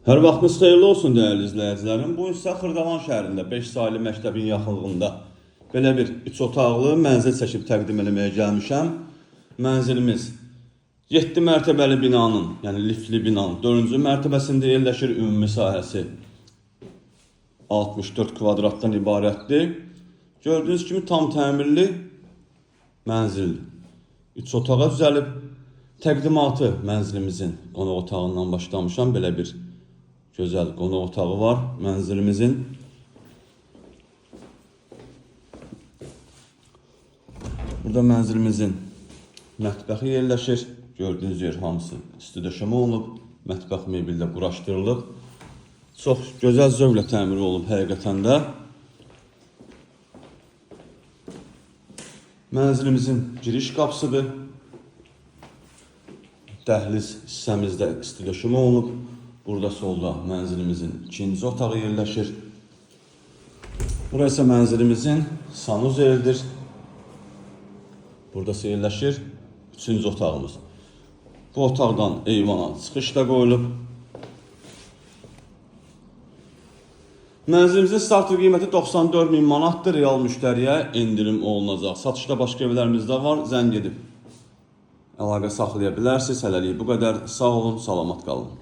Hər vaxtınız xeyirli olsun dəyərli izləyicilərim. Bu isə Xırdalan şəhərində 5 saylı məktəbin yaxınlığında belə bir 3 otaqlı mənzil çəkib təqdim etməyə gəlmişəm. Mənzilimiz 7 mərtəbəli binanın, yəni liftli binanın 4-cü mərtəbəsində yerləşir. Ümumi sahəsi 64 kvadratdan ibarətdir. Gördüyünüz kimi tam təmirli mənzildir. 3 otağa düzəlib. Təqdimatı mənzilimizin qonaq otağından başlamışam. Belə bir gözəl qonaq otağı var mənzilimizin. Burada mənzilimizin mətbəxi yerləşir. Gördüyünüz yer hamısı isti döşəmə olunub. Mətbəx mebellə quraşdırılıb. Çox gözəl zövqlə təmir olunub həqiqətən də. Mənzilimizin giriş qapısıdır. Dəhliz hissəmizdə isti döşəmə olunub. Burada solda mənzilimizin ikinci otağı yerləşir. Burası mənzilimizin sanuzelidir. Burada yerləşir üçüncü otağımız. Bu otaqdan eyvana çıxış da qoyulub. Mənzilimizin startı qiyməti 94.000 manatdır. Real müştəriyə endirim olunacaq. Satışda başqa evlərimiz də var. Zəng edib əlaqə saxlaya bilərsiniz. Hələlik bu qədər. Sağ olun, salamat qalın.